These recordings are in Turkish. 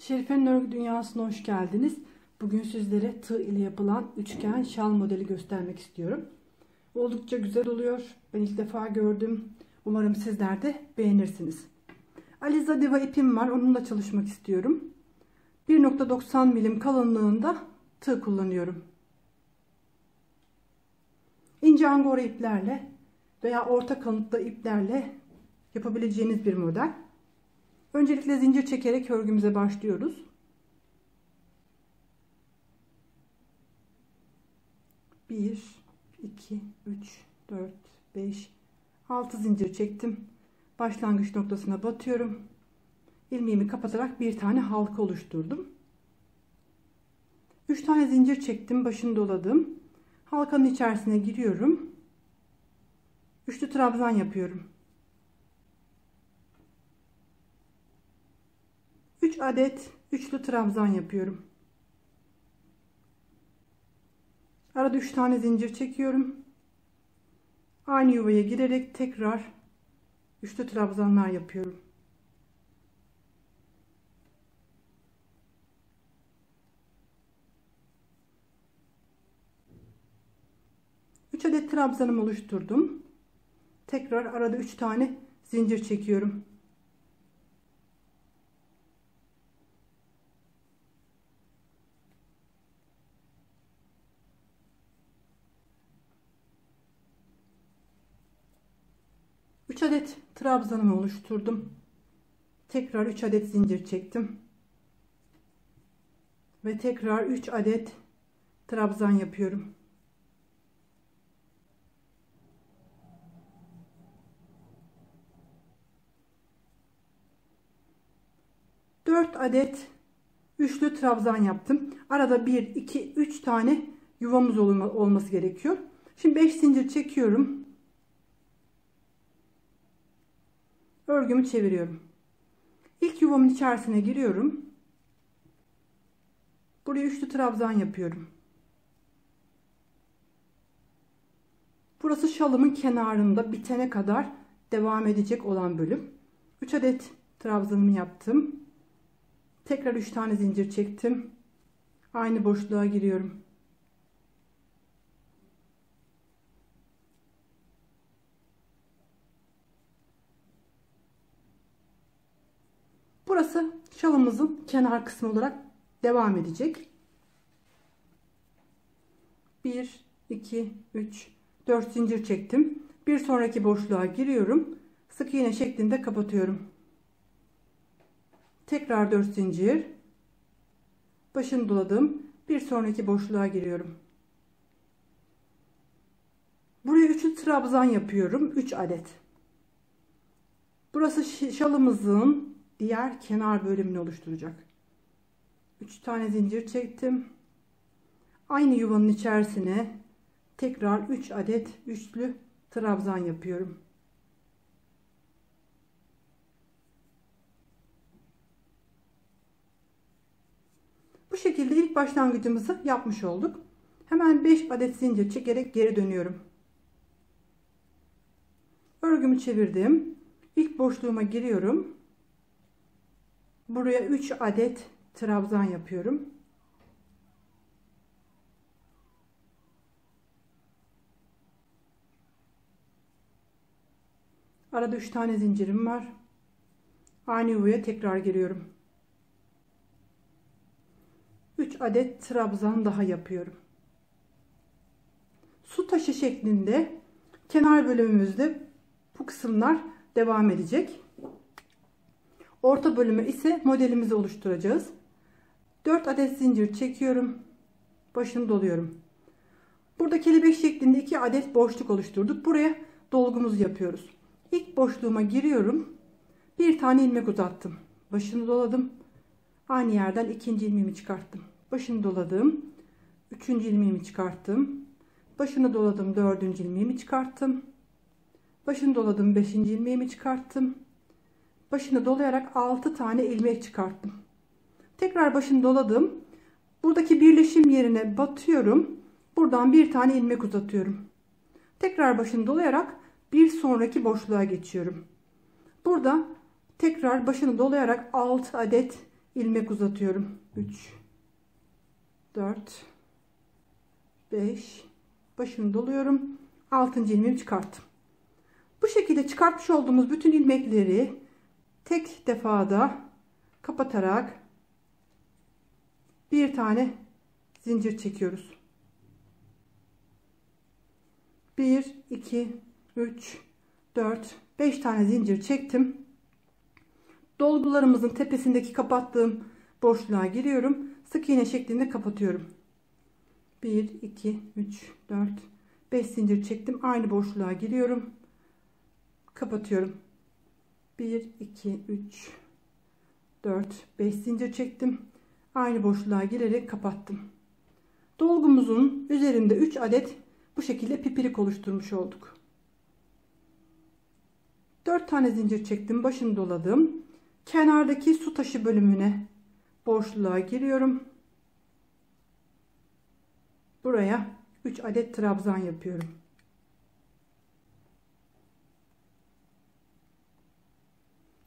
Şerife'nin örgü dünyasına hoş geldiniz. Bugün sizlere tığ ile yapılan üçgen şal modeli göstermek istiyorum. Oldukça güzel oluyor. Ben ilk defa gördüm. Umarım sizler de beğenirsiniz. Aliza Diva ipim var. Onunla çalışmak istiyorum. 1.90 milim kalınlığında tığ kullanıyorum. İnce angora iplerle veya orta kalınlıkta iplerle yapabileceğiniz bir model. Öncelikle zincir çekerek örgümüze başlıyoruz. Bir, iki, üç, dört, beş, 6 zincir çektim. Başlangıç noktasına batıyorum. İlmeğimi kapatarak bir tane halka oluşturdum. 3 tane zincir çektim. Başını doladım. Halkanın içerisine giriyorum. Üçlü trabzan yapıyorum. 3 adet üçlü trabzan yapıyorum. Arada 3 tane zincir çekiyorum. Aynı yuvaya girerek tekrar üçlü trabzanlar yapıyorum. Üç adet trabzanımı oluşturdum. Tekrar arada 3 tane zincir çekiyorum. Üç adet trabzanımı oluşturdum. Tekrar 3 adet zincir çektim. Ve tekrar 3 adet trabzan yapıyorum. Dört adet üçlü trabzan yaptım. Arada 1, 2, 3 tane yuvamız olması gerekiyor. Şimdi 5 zincir çekiyorum. Örgümü çeviriyorum. İlk yuvamın içerisine giriyorum. Buraya üçlü trabzan yapıyorum. Burası şalımın kenarında bitene kadar devam edecek olan bölüm. 3 adet trabzanımı yaptım. Tekrar 3 tane zincir çektim. Aynı boşluğa giriyorum. Burası şalımızın kenar kısmı olarak devam edecek. 1, 2, 3, 4 zincir çektim. Bir sonraki boşluğa giriyorum. Sık iğne şeklinde kapatıyorum. Tekrar 4 zincir. Başını doladım. Bir sonraki boşluğa giriyorum. Buraya üçlü trabzan yapıyorum. 3 adet. Burası şalımızın diğer kenar bölümünü oluşturacak. 3 tane zincir çektim. Aynı yuvanın içerisine tekrar 3 adet üçlü trabzan yapıyorum. Bu şekilde ilk başlangıcımızı yapmış olduk. Hemen 5 adet zincir çekerek geri dönüyorum. Örgümü çevirdim. İlk boşluğuma giriyorum. Buraya 3 adet trabzan yapıyorum. Arada 3 tane zincirim var. Aynı yuvaya tekrar giriyorum. 3 adet trabzan daha yapıyorum. Su taşı şeklinde kenar bölümümüzde bu kısımlar devam edecek. Orta bölümü ise modelimizi oluşturacağız. 4 adet zincir çekiyorum. Başını doluyorum. Burada kelebek şeklinde 2 adet boşluk oluşturduk. Buraya dolgumuzu yapıyoruz. İlk boşluğuma giriyorum. Bir tane ilmek uzattım. Başını doladım. Aynı yerden ikinci ilmeğimi çıkarttım. Başını doladım. Üçüncü ilmeğimi çıkarttım. Başını doladım. Dördüncü ilmeğimi çıkarttım. Başını doladım. Beşinci ilmeğimi çıkarttım. Başını dolayarak 6 tane ilmek çıkarttım. Tekrar başını doladım. Buradaki birleşim yerine batıyorum. Buradan bir tane ilmek uzatıyorum. Tekrar başını dolayarak bir sonraki boşluğa geçiyorum. Burada tekrar başını dolayarak 6 adet ilmek uzatıyorum. 3 4 5 başını doluyorum. 6. ilmeğimi çıkarttım. Bu şekilde çıkartmış olduğumuz bütün ilmekleri tek defada kapatarak bir tane zincir çekiyoruz. 1 2 3 4 5 tane zincir çektim. Dolgularımızın tepesindeki kapattığım boşluğa giriyorum. Sık iğne şeklinde kapatıyorum. 1 2 3 4 5 zincir çektim. Aynı boşluğa giriyorum. Kapatıyorum. 1 2 3 4 5 zincir çektim. Aynı boşluğa girerek kapattım. Dolgumuzun üzerinde 3 adet bu şekilde pipirik oluşturmuş olduk. 4 tane zincir çektim. Başını doladım. Kenardaki su taşı bölümüne boşluğa giriyorum. Buraya 3 adet trabzan yapıyorum.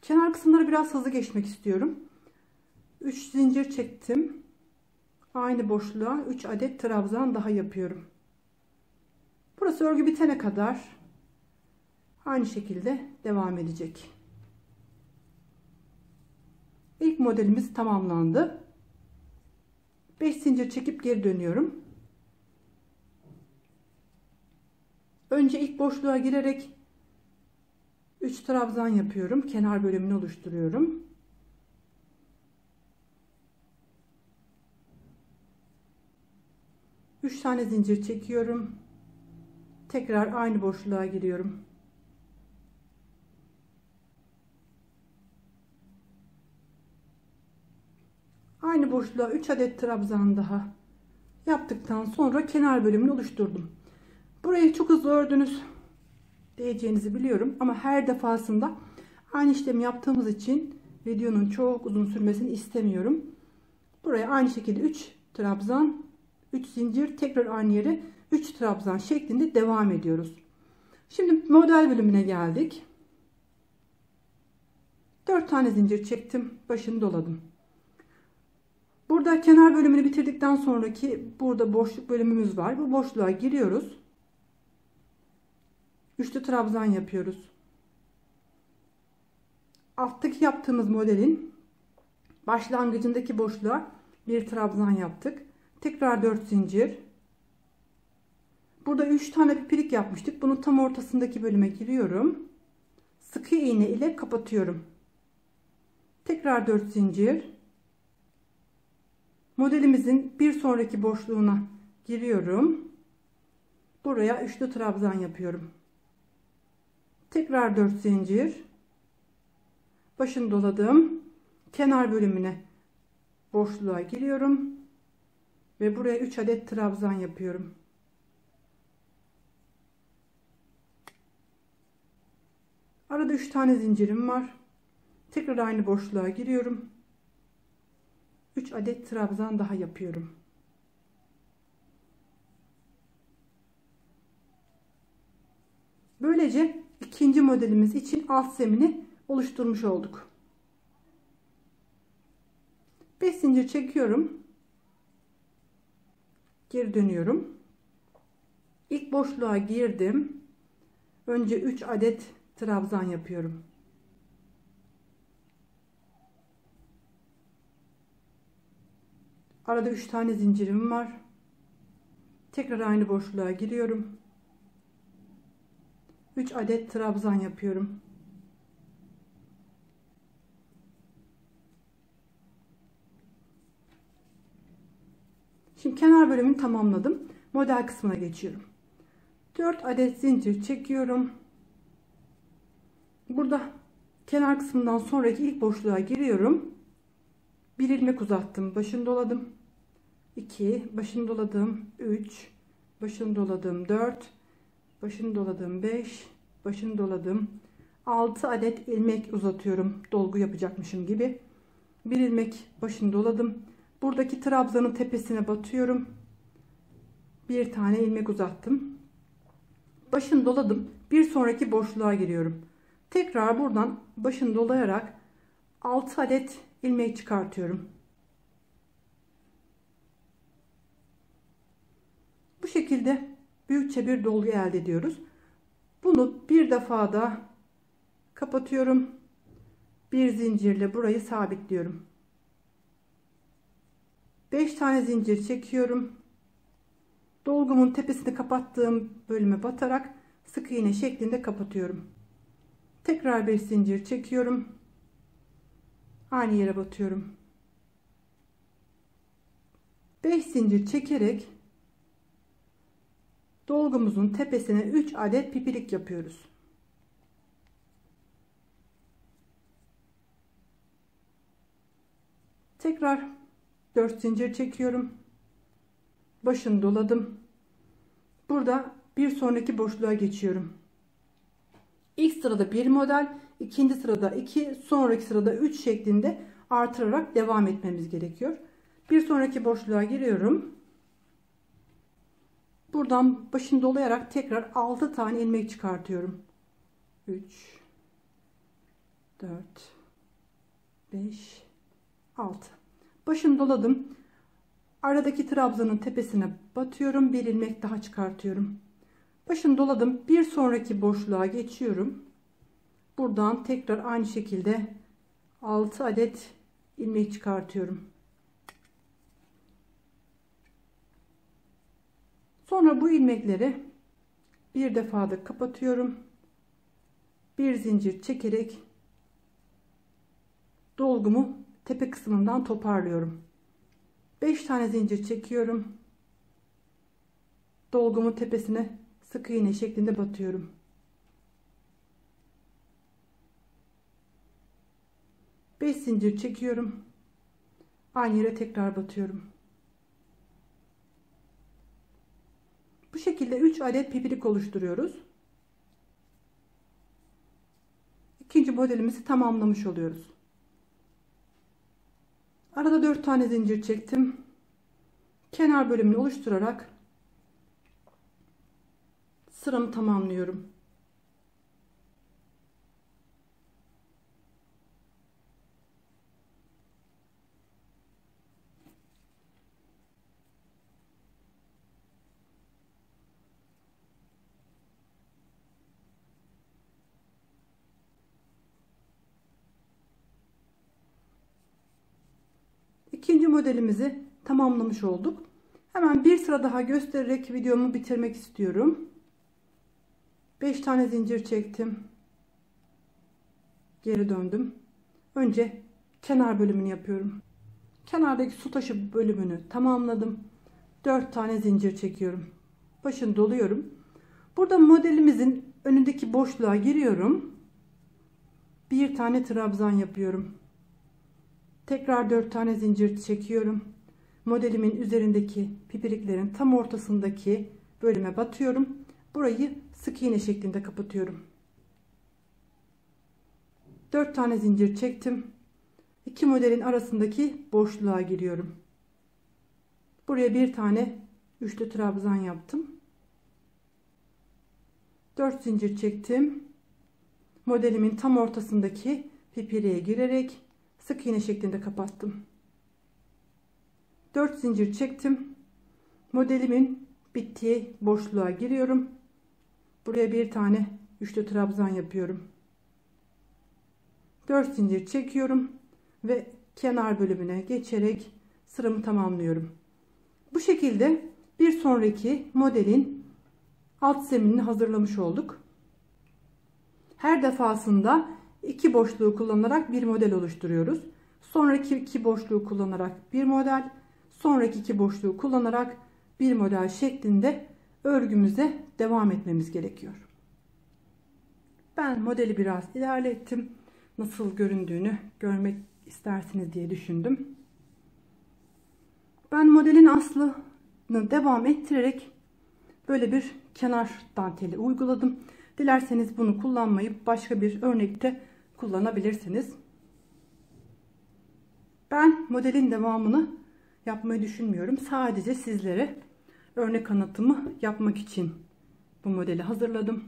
Kenar kısımları biraz hızlı geçmek istiyorum. 3 zincir çektim. Aynı boşluğa 3 adet trabzan daha yapıyorum. Burası örgü bitene kadar aynı şekilde devam edecek. İlk modelimiz tamamlandı. 5 zincir çekip geri dönüyorum. Önce ilk boşluğa girerek 3 trabzan yapıyorum. Kenar bölümünü oluşturuyorum. Üç tane zincir çekiyorum. Tekrar aynı boşluğa giriyorum. Aynı boşluğa 3 adet trabzan daha yaptıktan sonra kenar bölümünü oluşturdum. Burayı çok hızlı ördünüz diyeceğinizi biliyorum ama her defasında aynı işlemi yaptığımız için videonun çok uzun sürmesini istemiyorum. Buraya aynı şekilde 3 trabzan, 3 zincir, tekrar aynı yere 3 trabzan şeklinde devam ediyoruz. Şimdi model bölümüne geldik. 4 tane zincir çektim, başını doladım. Burada kenar bölümünü bitirdikten sonraki burada boşluk bölümümüz var. Bu boşluğa giriyoruz. Üçlü trabzan yapıyoruz. Alttaki yaptığımız modelin başlangıcındaki boşluğa bir trabzan yaptık. Tekrar 4 zincir. Burada 3 tane pipirik yapmıştık. Bunun tam ortasındaki bölüme giriyorum. Sık iğne ile kapatıyorum. Tekrar 4 zincir. Modelimizin bir sonraki boşluğuna giriyorum. Buraya üçlü trabzan yapıyorum. Tekrar 4 zincir. Başını doladım. Kenar bölümüne boşluğa giriyorum. Ve buraya 3 adet trabzan yapıyorum. Arada 3 tane zincirim var. Tekrar aynı boşluğa giriyorum. 3 adet trabzan daha yapıyorum. Böylece ikinci modelimiz için alt zemini oluşturmuş olduk. 5 zincir çekiyorum. Geri dönüyorum. İlk boşluğa girdim. Önce 3 adet trabzan yapıyorum. Arada 3 tane zincirim var. Tekrar aynı boşluğa giriyorum. 3 adet trabzan yapıyorum. Şimdi kenar bölümünü tamamladım. Model kısmına geçiyorum. 4 adet zincir çekiyorum. Burada kenar kısmından sonraki ilk boşluğa giriyorum. Bir ilmek uzattım. Başını doladım. 2, başını doladım. 3, başını doladım. 4, başını doladım. 5, başını doladım. 6 adet ilmek uzatıyorum. Dolgu yapacakmışım gibi. Bir ilmek başını doladım. Buradaki trabzanın tepesine batıyorum. Bir tane ilmek uzattım. Başını doladım. Bir sonraki boşluğa giriyorum. Tekrar buradan başını dolayarak 6 adet ilmek çıkartıyorum. Bu şekilde büyükçe bir dolgu elde ediyoruz. Bunu bir defa da kapatıyorum. Bir zincirle burayı sabitliyorum. 5 tane zincir çekiyorum. Dolgumun tepesini kapattığım bölüme batarak sık iğne şeklinde kapatıyorum. Tekrar bir zincir çekiyorum. Aynı yere batıyorum. 5 zincir çekerek dolgumuzun tepesine 3 adet pipirik yapıyoruz. Tekrar 4 zincir çekiyorum. Başını doladım. Burada bir sonraki boşluğa geçiyorum. İlk sırada bir model, ikinci sırada 2, sonraki sırada 3 şeklinde artırarak devam etmemiz gerekiyor. Bir sonraki boşluğa giriyorum. Buradan başını dolayarak tekrar 6 tane ilmek çıkartıyorum. 3 4 5 6. Başını doladım. Aradaki trabzanın tepesine batıyorum. Bir ilmek daha çıkartıyorum. Başını doladım. Bir sonraki boşluğa geçiyorum. Buradan tekrar aynı şekilde 6 adet ilmek çıkartıyorum. Sonra bu ilmekleri bir defada kapatıyorum. Bir zincir çekerek dolgumu tepe kısmından toparlıyorum. 5 tane zincir çekiyorum. Dolgumun tepesine sık iğne şeklinde batıyorum. Beş zincir çekiyorum. Aynı yere tekrar batıyorum. Bu şekilde 3 adet pipirik oluşturuyoruz. İkinci modelimizi tamamlamış oluyoruz. Arada 4 tane zincir çektim. Kenar bölümünü oluşturarak sıramı tamamlıyorum. İkinci modelimizi tamamlamış olduk. Hemen bir sıra daha göstererek videomu bitirmek istiyorum. 5 tane zincir çektim. Geri döndüm. Önce kenar bölümünü yapıyorum. Kenardaki su taşı bölümünü tamamladım. 4 tane zincir çekiyorum. Başını doluyorum. Burada modelimizin önündeki boşluğa giriyorum. Bir tane trabzan yapıyorum. Tekrar 4 tane zincir çekiyorum. Modelimin üzerindeki pipiriklerin tam ortasındaki bölüme batıyorum. Burayı sık iğne şeklinde kapatıyorum. 4 tane zincir çektim. İki modelin arasındaki boşluğa giriyorum. Buraya bir tane üçlü trabzan yaptım. 4 zincir çektim. Modelimin tam ortasındaki pipiriğe girerek sık iğne şeklinde kapattım. 4 zincir çektim. Modelimin bittiği boşluğa giriyorum. Buraya bir tane üçlü trabzan yapıyorum. 4 zincir çekiyorum ve kenar bölümüne geçerek sıramı tamamlıyorum. Bu şekilde bir sonraki modelin alt zeminini hazırlamış olduk. Her defasında iki boşluğu kullanarak bir model oluşturuyoruz. Sonraki iki boşluğu kullanarak bir model, sonraki iki boşluğu kullanarak bir model şeklinde örgümüze devam etmemiz gerekiyor. Ben modeli biraz ilerlettim. Nasıl göründüğünü görmek istersiniz diye düşündüm. Ben modelin aslını devam ettirerek böyle bir kenar danteli uyguladım. Dilerseniz bunu kullanmayıp başka bir örnekte kullanabilirsiniz. Ben modelin devamını yapmayı düşünmüyorum. Sadece sizlere örnek anlatımı yapmak için bu modeli hazırladım.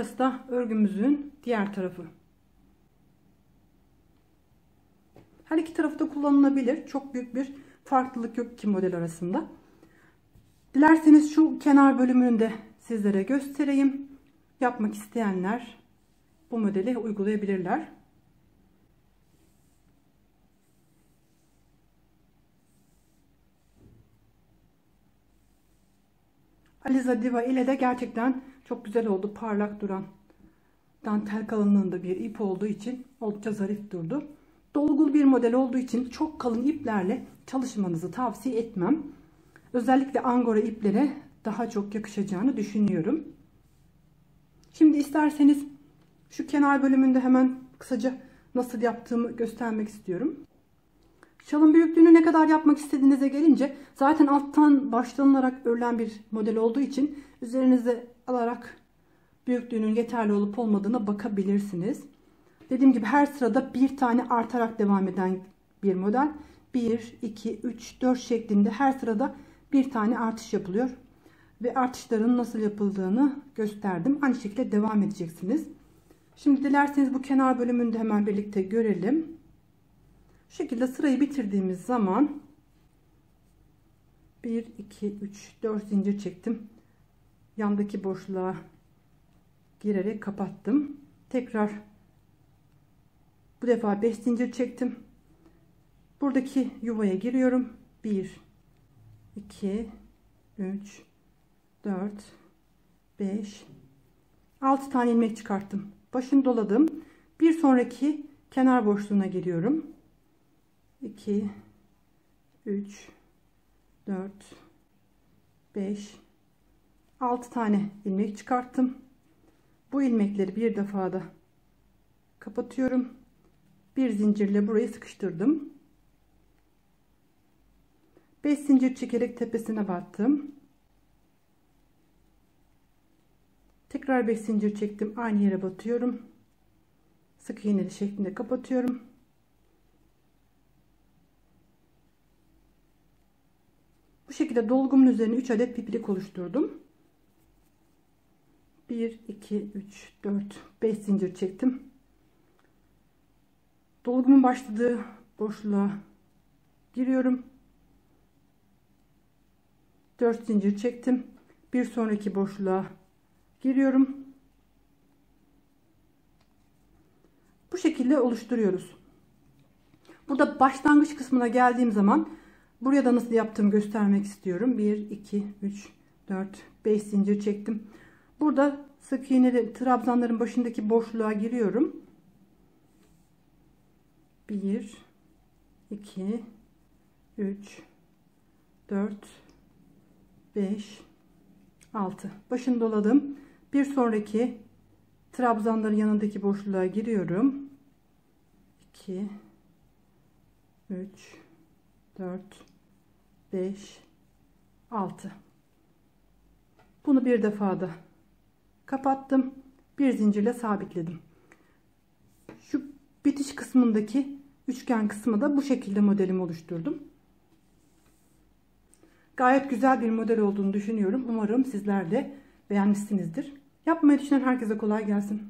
Burası da örgümüzün diğer tarafı. Her iki tarafı da kullanılabilir. Çok büyük bir farklılık yok iki model arasında. Dilerseniz şu kenar bölümünü de sizlere göstereyim. Yapmak isteyenler bu modeli uygulayabilirler. Aliza Diva ile de gerçekten çok güzel oldu. Parlak duran dantel kalınlığında bir ip olduğu için oldukça zarif durdu. Dolgulu bir model olduğu için çok kalın iplerle çalışmanızı tavsiye etmem. Özellikle angora iplere daha çok yakışacağını düşünüyorum. Şimdi isterseniz şu kenar bölümünde hemen kısaca nasıl yaptığımı göstermek istiyorum. Şalın büyüklüğünü ne kadar yapmak istediğinize gelince zaten alttan başlanılarak örülen bir model olduğu için üzerinize alarak büyüklüğünün yeterli olup olmadığına bakabilirsiniz. Dediğim gibi her sırada bir tane artarak devam eden bir model. 1, 2, 3, 4 şeklinde her sırada bir tane artış yapılıyor. Ve artışların nasıl yapıldığını gösterdim. Aynı şekilde devam edeceksiniz. Şimdi dilerseniz bu kenar bölümünü de hemen birlikte görelim. Şu şekilde sırayı bitirdiğimiz zaman 1, 2, 3, 4 zincir çektim. Yandaki boşluğa girerek kapattım. Tekrar bu defa 5 zincir çektim. Buradaki yuvaya giriyorum. 1, 2, 3, 4, 5, 6 tane ilmek çıkarttım. Başını doladım. Bir sonraki kenar boşluğuna giriyorum. 2, 3, 4, 5, 6 tane ilmek çıkarttım. Bu ilmekleri bir defada kapatıyorum. Bir zincirle burayı sıkıştırdım. 5 zincir çekerek tepesine battım. Tekrar 5 zincir çektim. Aynı yere batıyorum. Sık iğneli şeklinde kapatıyorum. Bu şekilde dolgumun üzerine 3 adet piplik oluşturdum. 1, 2, 3, 4, 5 zincir çektim. Dolgumun başladığı boşluğa giriyorum. 4 zincir çektim. Bir sonraki boşluğa giriyorum. Bu şekilde oluşturuyoruz. Burada başlangıç kısmına geldiğim zaman buraya da nasıl yaptığımı göstermek istiyorum. 1, 2, 3, 4, 5 zincir çektim. Burada sık iğneli trabzanların başındaki boşluğa giriyorum. 1, 2, 3, 4, 5, 6. Başını doladım. Bir sonraki trabzanların yanındaki boşluğa giriyorum. 2, 3, 4, 5, 6. Bunu bir defada kapattım. Bir zincirle sabitledim. Şu bitiş kısmındaki üçgen kısmı da bu şekilde modelimi oluşturdum. Gayet güzel bir model olduğunu düşünüyorum. Umarım sizler de beğenmişsinizdir. Yapmayı düşünen herkese kolay gelsin.